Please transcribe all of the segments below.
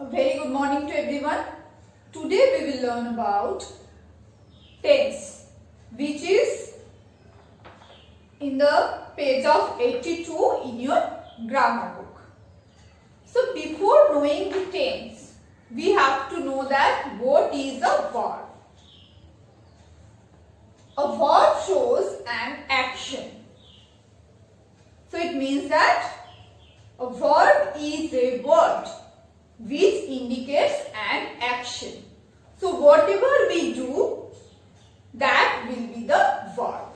A very good morning to everyone. Today we will learn about tense, which is in the page of 82 in your grammar book. So before knowing the tense, we have to know that what is a verb. A verb shows an action. So it means that a verb is a word which indicates an action. So whatever we do, that will be the verb.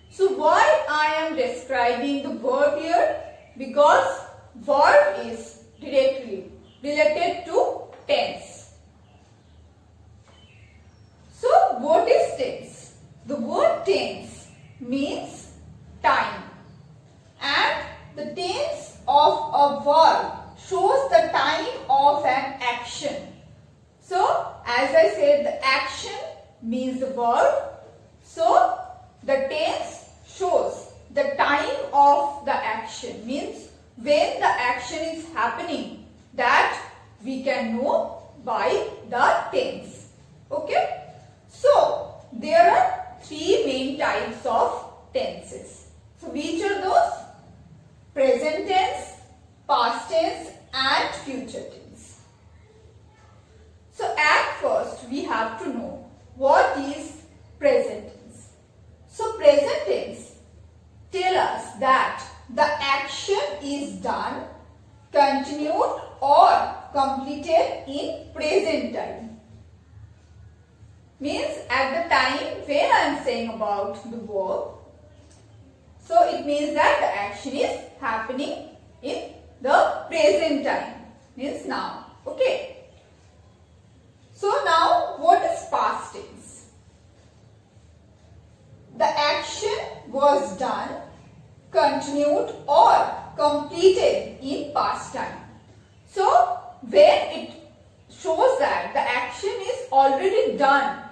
So why I am describing the verb here? Because verb is directly related to tense. So what is tense? The word tense means time, and the tense of a verb shows the time of an action. So as I said, the action means the verb. So the tense shows the time of the action, means when the action is happening, that we can know by the tense. Okay. So there are three main types of tenses. So which are those? Present tense, past tense and future tense. So at first we have to know what is present tense. So present tense tell us that the action is done, continued or completed in present time. Means at the time when I am saying about the verb, so it means that the action is happening in the present time, means now. Okay. So now what is past tense? The action was done, continued or completed in past time. So when it shows that the action is already done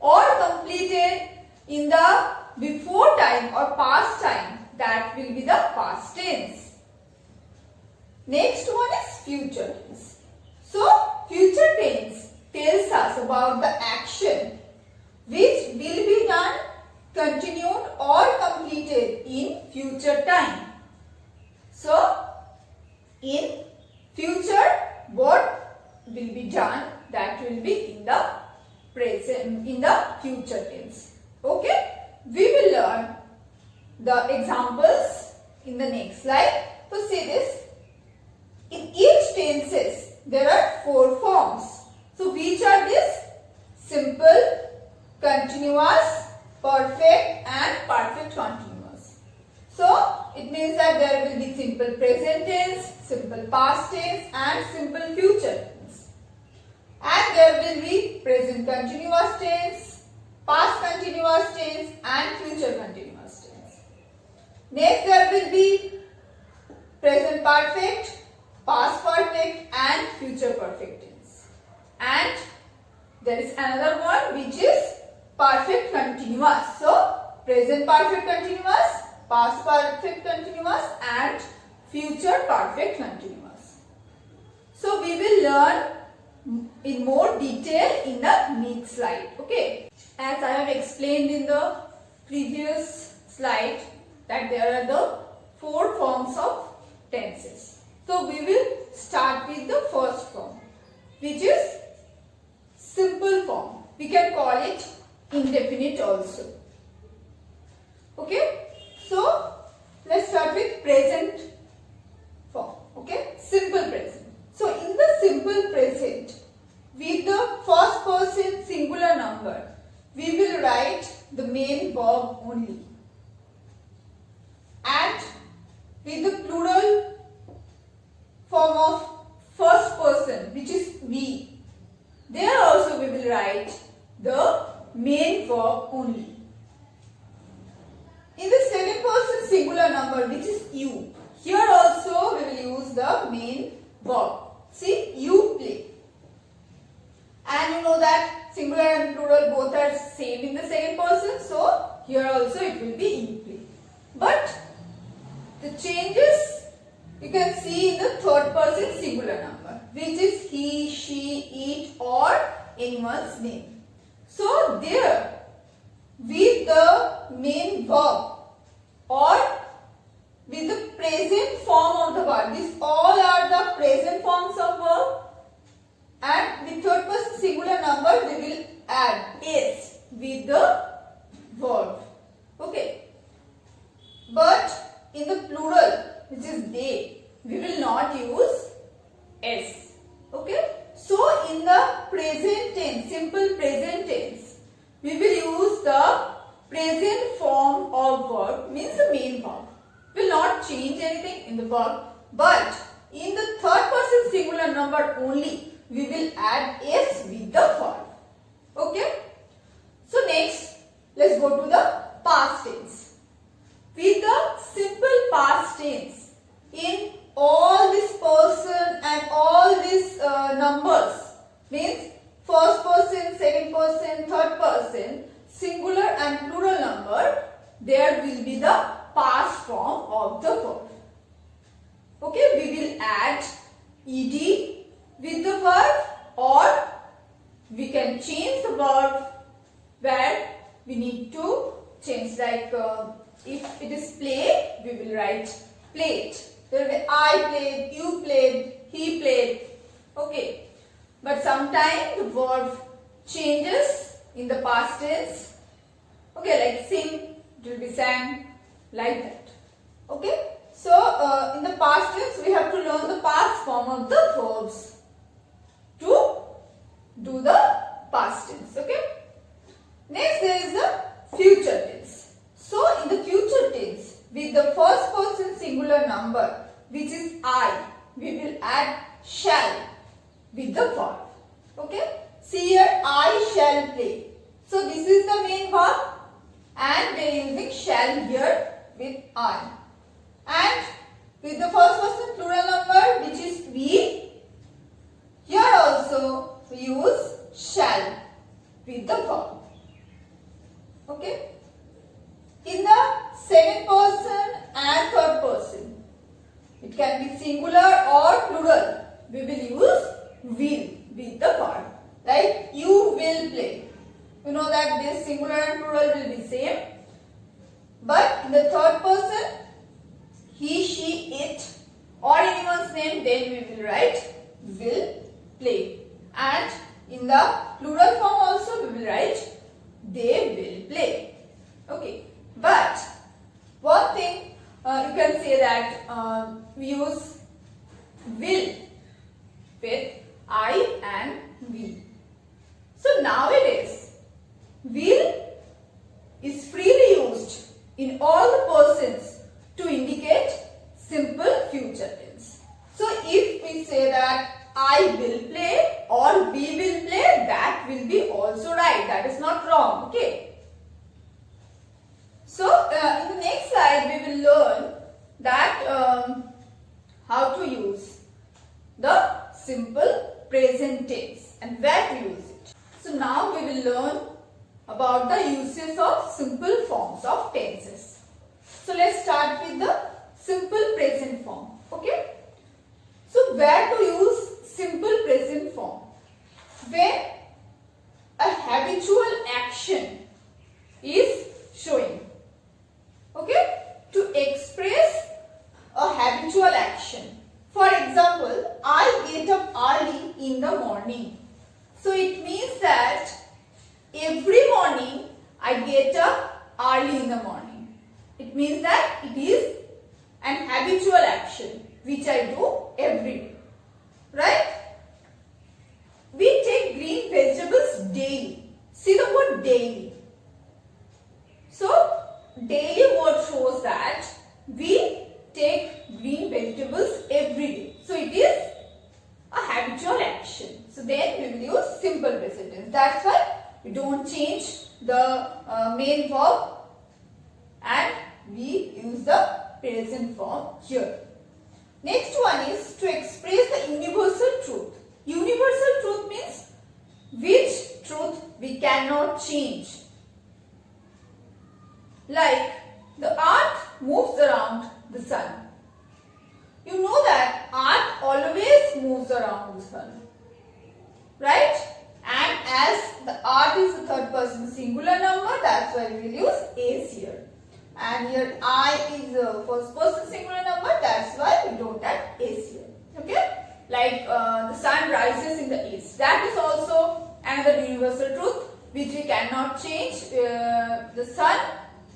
or completed in the before time or past time, that will be the past tense. Next one is future tense. So future tense tells us about the action which will be done, continued or completed in future time. So in future, what will be done, that will be in the present, in the future tense. Okay. We will learn the examples in the next slide. So see this. In each tenses there are four forms. So which are these? Simple, continuous, perfect and perfect continuous. So it means that there will be simple present tense, simple past tense and simple future tense. And there will be present continuous tense, past continuous tense and future continuous tense. Next there will be present perfect, past perfect and future perfect tense. And there is another one which is perfect continuous. So present perfect continuous, past perfect continuous and future perfect continuous. So we will learn in more detail in the next slide. Okay. As I have explained in the previous slide that there are the four forms of tenses. So we will start with the first form, which is simple form. We can call it indefinite also. Okay. So let's start with present form. Okay. Simple present. So in the simple present, with the first person singular number, we will write the main verb only. And with the plural form of first person, which is we, there also we will write the main verb only. In the second person singular number, which is you, here also we will use the main verb. See, you play. And you know that singular and plural both are same in the second person. So here also it will be you play. But the changes you can see in the third person singular number, which is he, it or anyone's name. So there, with the main verb or with the present form of the verb, these all are the present forms of verb, and with third person singular number we will add s with the verb. Okay. But in the plural, which is they, we will not use s. Okay. So in the present tense, simple present tense, we will use the present form of verb, means the main verb. We will not change anything in the verb, but in the third person singular number only, we will add s with the verb. Okay. So next, let's go to the past tense. With the simple past tense, in all this person and all these numbers, means first person, second person, third person, singular and plural number, there will be the past form of the verb. Okay, we will add ed with the verb, or we can change the verb where we need to change, like if it is play, we will write played. There will be I played, you played, he played. Okay. But sometimes the verb changes in the past tense. Okay, like sing, it will be sang, like that. Okay. So in the past tense, we have to learn the past form of the verbs to do the past tense. Okay. Next, there is the future tense. So in the future tense, with the first person singular number, which is I, we will add shall with the verb. Okay. See here, I shall play. So this is the main verb, and we are using shall here with I. And with the first person plural number, which is we, here also we use shall with the verb. Okay. In the second person and third person, it can be singular or plural, we will use will with the verb. Like you will play. You know that this singular and plural will be same. But in the third person, he, she, it, or anyone's name, then we will write will play. And in the plural form also we will write they will play. Okay. But one thing you can say that we use will with I and we. So nowadays, will is freely used in all the persons to indicate simple future tense. So if we say that I will play or we will play, that will be also right. That is not wrong. Okay. So in the next slide, we will learn that how to use the simple present tense and where to use it. So now we will learn about the uses of simple forms of tenses. So let's start with the simple present form. Okay. So where to use simple present form? When a habitual action is showing. Okay. To express a habitual action. For example, I get up early in the morning. So it means that every morning I get up early in the morning. It means that it is an habitual action which I do every day. Right? We take green vegetables daily. See the word daily. So daily word shows that we take green vegetables every day. So it is a habitual action. So then we will use simple present tense. That's why we don't change the main verb and we use the present form here. Next one is to express the universal truth. Universal truth means which truth we cannot change. Like the earth moves around the sun. You know that earth always moves around the sun. right? And as the art is the third person singular number, that's why we will use is here. And here I is the first person singular number, that's why we don't have is here. Okay? Like the sun rises in the east. That is also another universal truth which we cannot change. The sun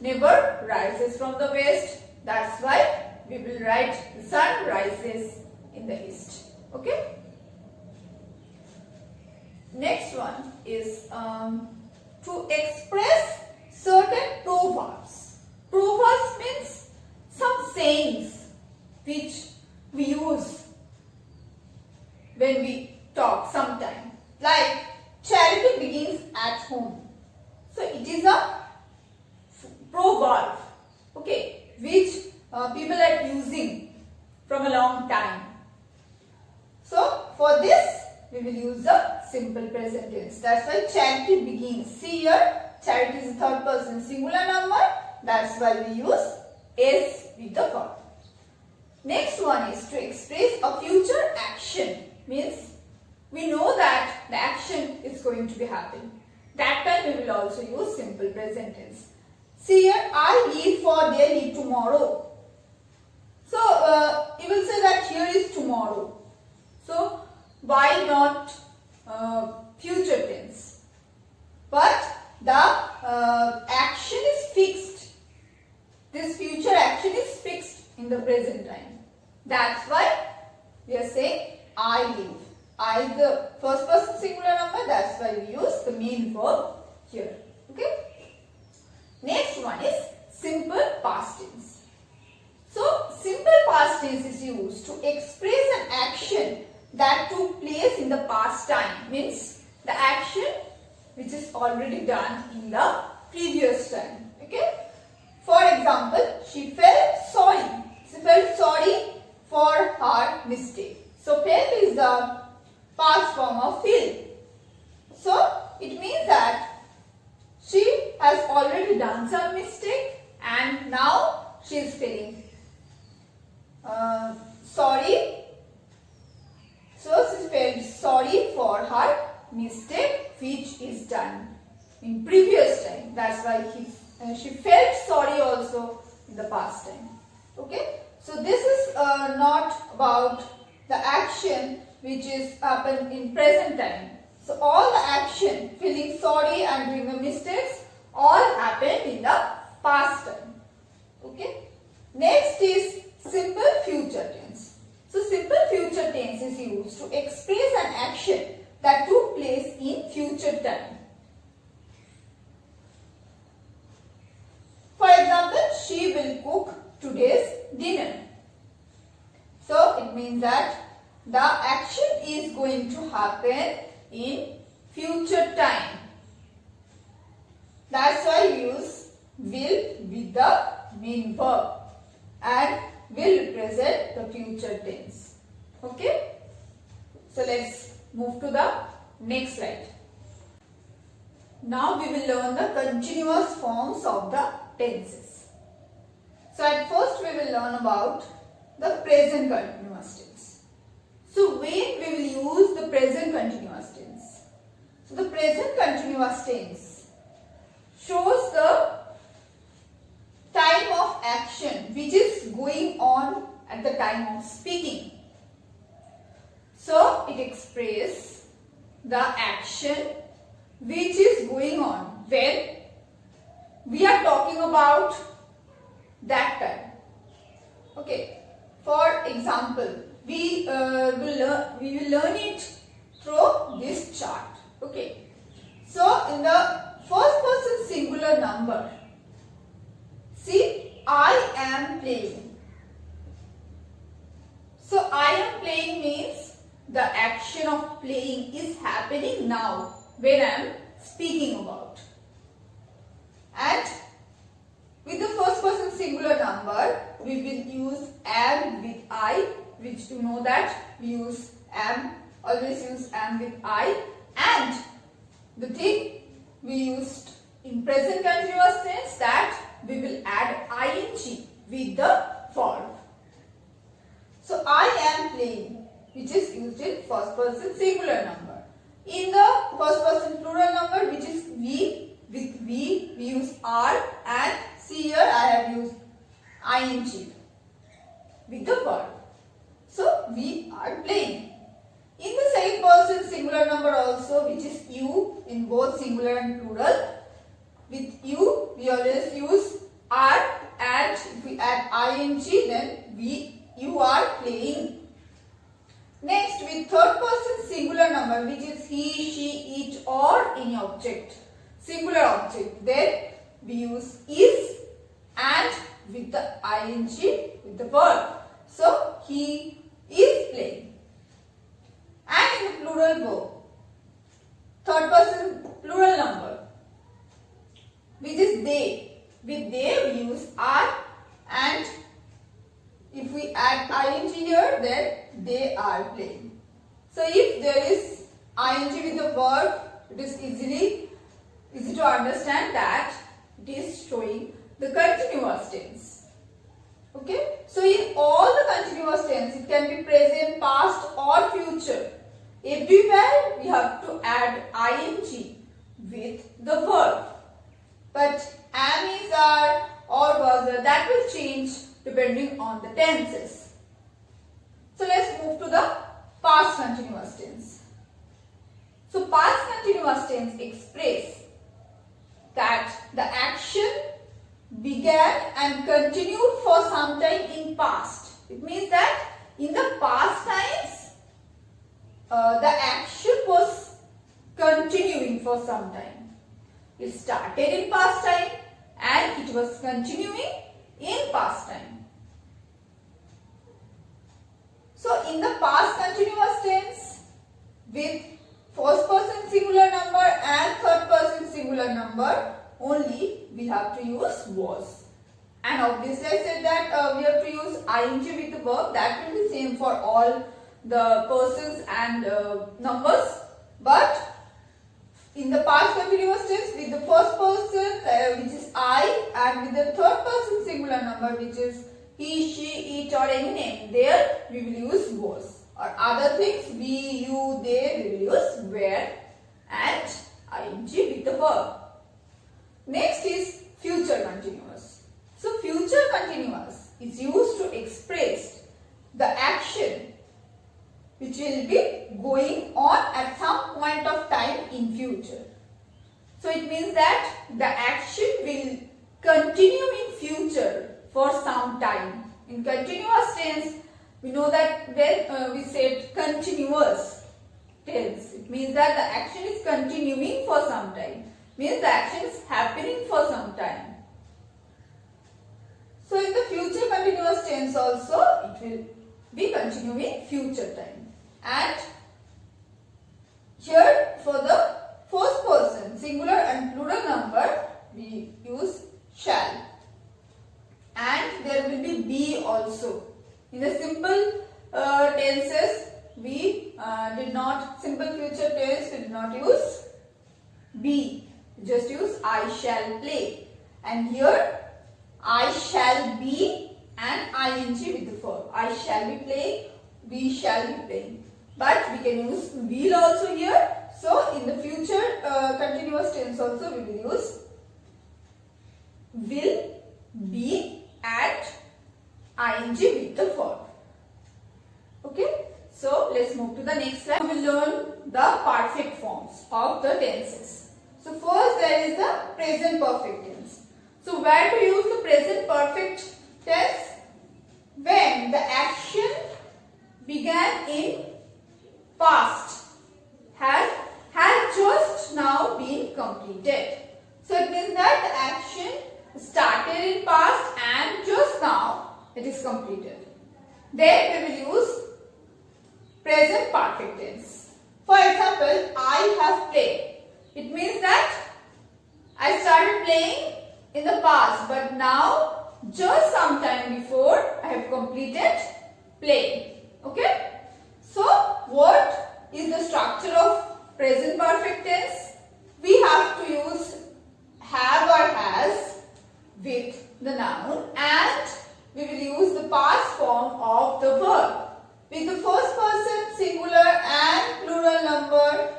never rises from the west. That's why we will write the sun rises in the east. Okay? Next one is to express certain proverbs. Proverbs means some sayings which we use when we talk sometime. Like charity begins at home. So it is a proverb, okay, which people are using from a long time. So for this we will use the simple present tense. That's why charity begins. See here, charity is third person singular number. That's why we use is with the verb. Next one is to express a future action. Means we know that the action is going to be happening. That time we will also use simple present tense. See here, I leave for Delhi tomorrow. So you will say that here is tomorrow. So why not future tense? But the action is fixed. This future action is fixed in the present time. That's why we are saying I leave. I is the first person singular number. That's why we use the main verb here. Okay. Next one is simple past tense. So simple past tense is used to express an action that took place in the past time. Means the action which is already done in the previous time. Okay. For example, she felt sorry. She felt sorry for her mistake. So felt is the past form of feel. So it means that she has already done some mistake and now she is feeling sorry. So she felt sorry for her mistake which is done in previous time. That's why she felt sorry also in the past time. Okay. So this is not about the action which is happened in present time. So all the action, feeling sorry and doing the mistakes, all happened in the past time. Okay. Next is simple future tense. So simple future tense is used to express an action that took place in future time. For example, she will cook today's dinner. So it means that the action is going to happen in future time. That's why we use will with the main verb and will represent the future tense. Okay. So let's move to the next slide. Now we will learn the continuous forms of the tenses. So at first we will learn about the present continuous tense. So when we will use the present continuous tense? So the present continuous tense shows the time of action which is going on at the time of speaking. So it expresses the action which is going on when we are talking about that time. Okay. For example, we will learn it through this chart. Okay. So in the first person singular number, see, I am playing. So I am playing means the action of playing is happening now when I am speaking about. And with the first person singular number, we will use am with I, which you know that we use am, always use am with I. And the thing we used in present continuous tense, that we will add ing with the verb. So I am playing, which is used in first person singular number. In the first person plural number, which is we, with we use are, and see here I have used ing with the verb. So we are playing. In the second person singular number also, which is you in both singular and plural, with you we always use are, and if we add ing then you are playing. Next, with third person singular number, which is he, she, it or any object, singular object, then we use is and with the ing with the verb. So he is playing. And in the plural verb, third person plural number, which is they. With they we use are, and if we add ing here, then they are playing. So if there is ing with the verb, it is easy to understand that it is showing the continuous tense. Okay. So in all the continuous tense, it can be present, past or future. Everywhere we have to add ing with the verb. But am, is, are or was, that will change depending on the tenses. So let's move to the past continuous tense. So past continuous tense express that the action began and continued for some time in past. It means that in the past times the action was continuing for some time. It started in past time and it was continuing in past time. So in the past continuous tense, with first person singular number and third person singular number, only we have to use was. And obviously I said that we have to use ing with the verb. That will be same for all the persons and numbers. But in the past continuous tense, with the first person which is I, and with the third person singular number which is he, she, it or any name, there we will use was. Or other things, we, you, they, we will use were and ing with the verb. Next is future continuous. So future continuous is used to express the action which will be going on at some point of time in future. So it means that the action will continue in future for some time. In continuous tense, we know that when we said continuous tense, it means that the action is continuing for some time. Means the action is happening for some time. So in the future continuous tense also, it will be continuing future time. And here for the first person singular and plural number, we use shall. And there will be also. In the simple tenses, we did not, simple future tense, we did not use be. Just use I shall play. And here I shall be and ing with the verb. I shall be playing, we shall be playing. But we can use will also here. So in the future continuous tense also we will use will, be and ing with the verb. Okay. So let's move to the next slide. We will learn the perfect forms of the tenses. So first there is the present perfect tense. So where to use the present perfect tense? When the action began in past has just now been completed. So it means that the action started in past and just now it is completed. Then we will use present perfect tense. For example, I have played. It means that I started playing in the past, but now just some time before I have completed playing. Okay. So what is the structure of present perfect tense? We have to use have or has with the noun, and we will use the past form of the verb. With the first person singular and plural number,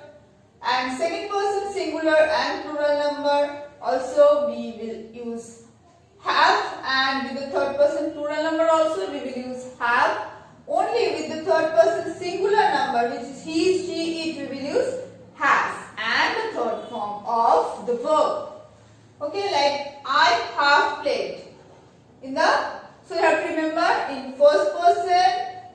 singular and plural number. Also we will use have, and with the third person plural number also we will use have. Only with the third person singular number, which is he, she, it, we will use has, and the third form of the verb. Okay, like I have played. So you have to remember, in first person,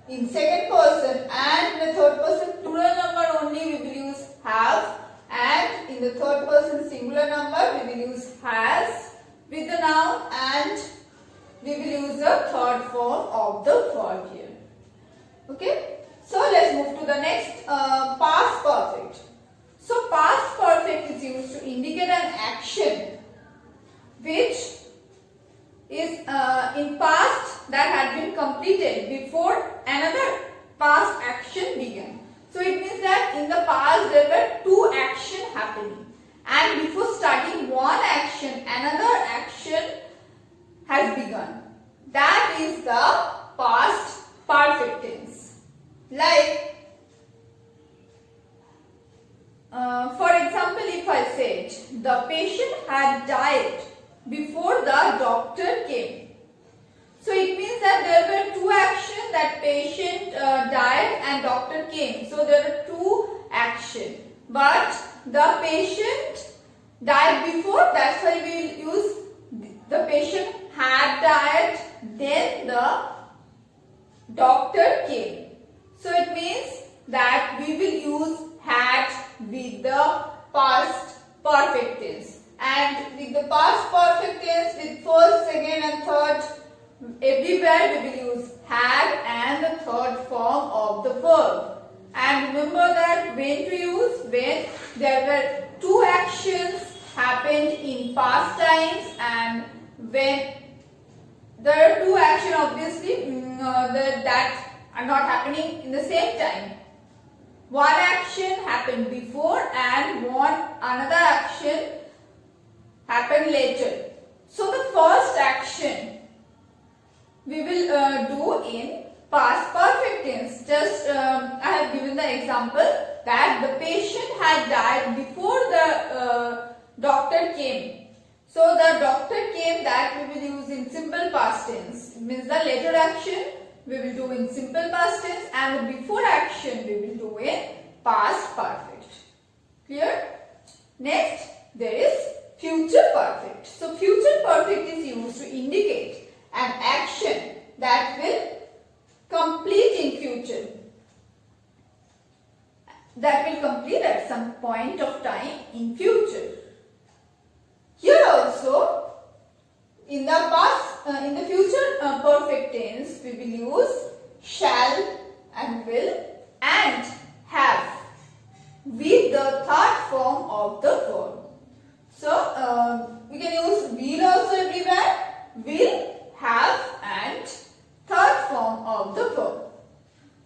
in second person, and in the third person plural number only we will use have, and in the third person singular number we will use has with the noun, and we will use the third form of the verb here. Okay, so let's move to the next, past perfect. So past perfect is used to indicate an action which is in past that had been completed before another past action began. So it means that in the past there were two actions happening, and before starting one action, another action has begun. That is the past perfect tense. Like, for example, if I said the patient had died before the doctor came. So it means that there were two actions, that patient died and doctor came. So there are two actions. But the patient died before, that's why we will use the patient had died, then the doctor came. So it means that we will use had with the past perfect tense. And with the past perfect tense, with first, second and third, everywhere we will use had and the third form of the verb. And remember that when to use, when there were two actions happened in past times, and when there are two actions obviously that are not happening in the same time. One action happened before and another action happened later. So the first action we will do in past perfect tense. Just I have given the example that the patient had died before the doctor came. So the doctor came, that we will use in simple past tense. It means the later action we will do in simple past tense, and the before action we will do in past perfect. Clear? Next, there is future perfect. So future perfect is used to indicate an action that will complete in future, that will complete at some point of time in future. Here also, in the future perfect tense, we will use shall and will and have with the third form of the verb. So we can use will also everywhere, will, have and third form of the verb.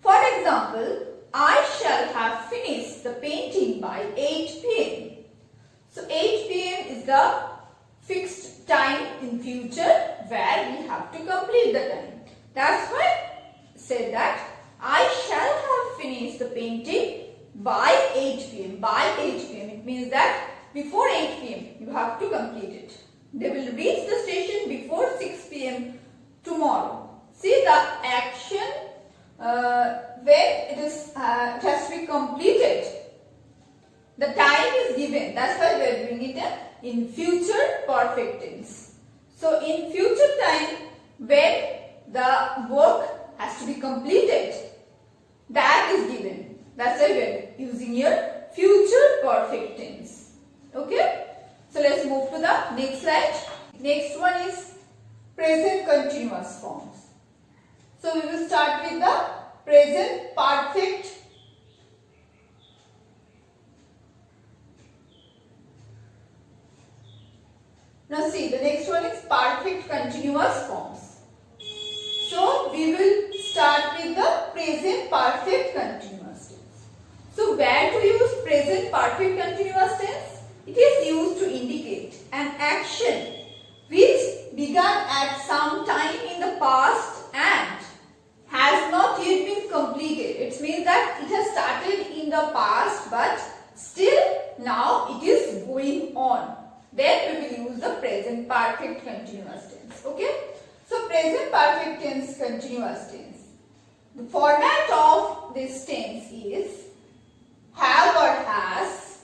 For example, I shall have finished the painting by 8 p.m. So 8 p.m. is the fixed time in future where we have to complete the time. That's why I said that I shall have finished the painting by 8 p.m. By 8 p.m. It means that before 8 p.m. you have to complete it. They will reach the station before 6 p.m. tomorrow. See the action when it has to be completed. The time is given. That's why we are doing it in future perfect tense. So in future time, when the work has to be completed, that is given. That's why we are using here future perfect tense. Okay. So let's move to the next slide. Next one is present continuous forms. So we will start with the present perfect. Now see, the next one is perfect continuous forms. So we will start with the present perfect continuous tense. So where to use present perfect continuous tense? It is used to indicate an action which began at some time in the past and has not yet been completed. It means that it has started in the past but still now it is going going on, then we will use the present perfect continuous tense. Okay. So present perfect tense, continuous tense. The format of this tense is have or has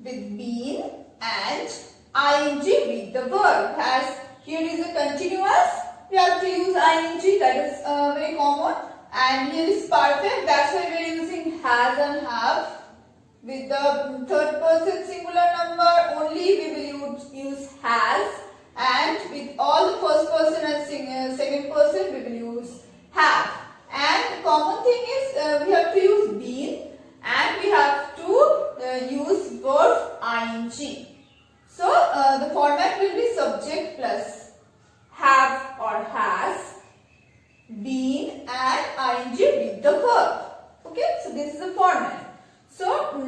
with been and ing with the verb. Has, here is a continuous, we have to use ing, that is very common, and here is perfect, that's why we are using has and have. With the third person singular number only we will use has, and with all the first person and second person we will use have. And the common thing is we have to use been and we have to use verb ing. So the format will be subject plus have or has, been and ing with the verb. Okay, so this is the format. So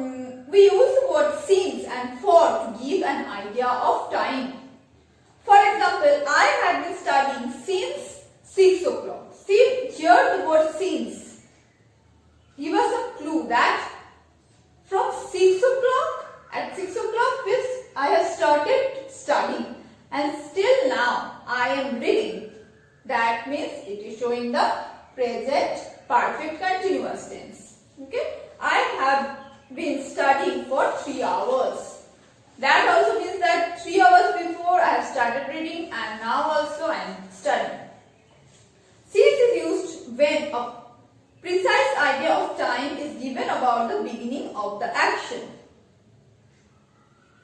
we use the word since and for to give an idea of time. For example, I had been studying since 6 o'clock. See, here the word since give us a clue that from 6 o'clock, at 6 o'clock I have started studying and still now I am reading. That means it is showing the present perfect continuous tense. Okay, I have been studying for 3 hours. That also means that 3 hours before I have started reading and now also I am studying. Since is used when a precise idea of time is given about the beginning of the action.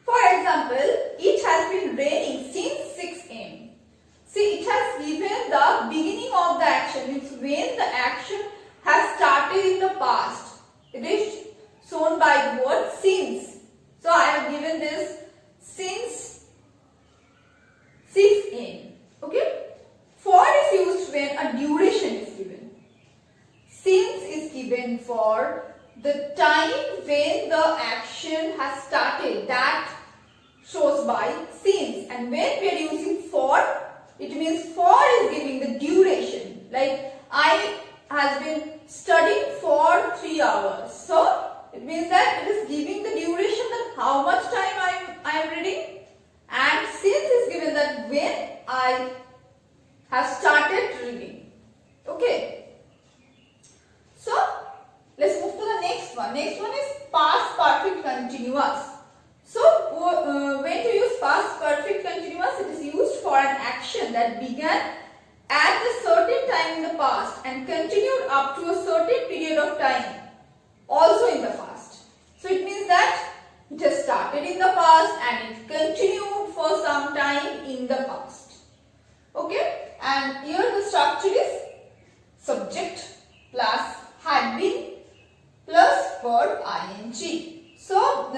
For example, it has been raining since 6 am. See, it has given the beginning of the action, means when the action has started in the past. It is shown by the word since. So I have given this since 6 am. Okay. For is used when a duration is given. Since is given for the time when the action has started. That shows by since. And when we are using for, it means for is giving the duration. Like I has been studying for 3 hours. So it means that it is giving the duration that how much time I am reading. And since is given that when I have started reading. Okay. So let's move to the next one. Next one is past perfect continuous. So when to use past perfect continuous, it is used for an action that began at a certain time in the past and continued up to a certain period of time also in the past. So it means that it has started in the past and it continued for some time in the past. Okay, and here the structure is subject plus had been plus verb ing. So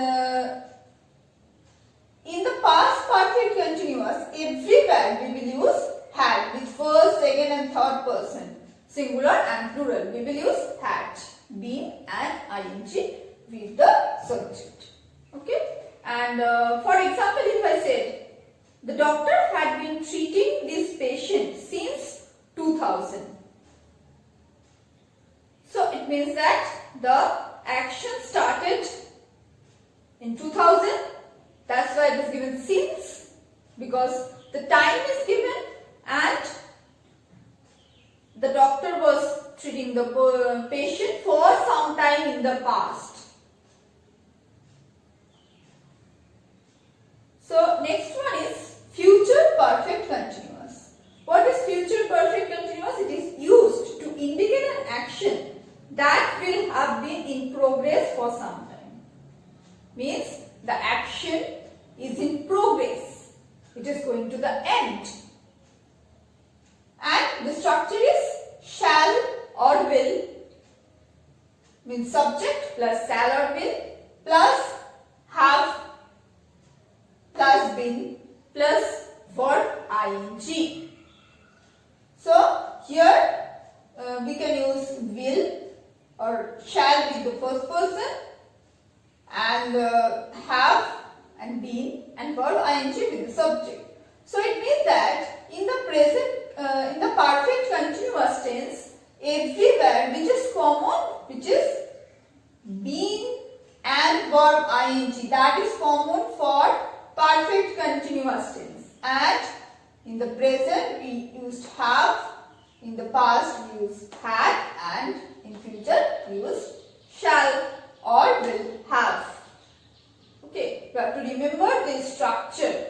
in the past perfect continuous, everywhere we will use had with first, second and third person, singular and plural. We will use had, been and ing with the subject. Okay, and for example, if I said the doctor had been treating this patient since 2000. So it means that the action started in 2000. That's why it is given since, because the time is given and the doctor was treating the patient for some time in the past. So next one is future perfect continuous. What is future perfect continuous? It is used to indicate an action that will have been in progress for some time. Means the action is in progress. It is going to the end. And the structure is shall or will, means subject plus shall or will plus have plus been plus verb ing. So here we can use will or shall with the first person and have and been and verb ing with the subject. So it means that in the present, in the perfect continuous tense, everywhere which is common, which is been and verb ing, that is common for perfect continuous tense. And in the present we used have, in the past we used had, and in future we use shall or will have. Okay, you have to remember this structure.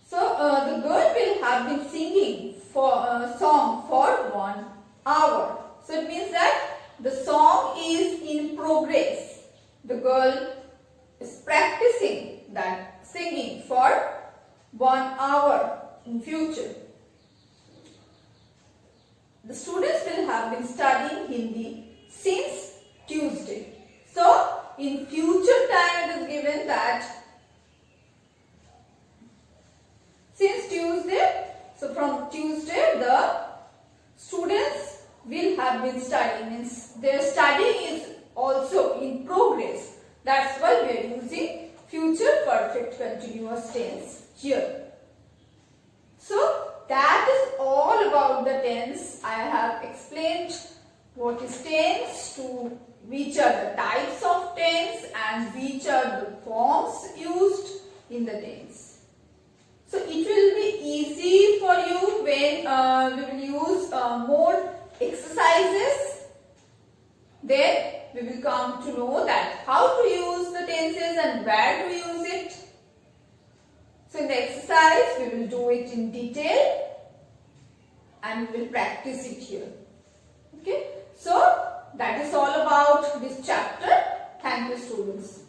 So the girl will have been singing for a song for 1 hour. So it means that the song is in progress. The girl is practicing that singing for 1 hour in future. The students will have been studying Hindi since Tuesday. So in future time it is given that since Tuesday, so from Tuesday the students will have been studying, means their studying is also in progress. That's why we are using future perfect continuous tense here. So that is all about the tense. I have explained what is tense, to which are the types of tense and which are the forms used in the tense. So it will be easy for you when we will use more exercises. Then we will come to know that how to use the tenses and where to use it. So in the exercise we will do it in detail and we will practice it here. Okay. So that is all about this chapter. Thank you, students.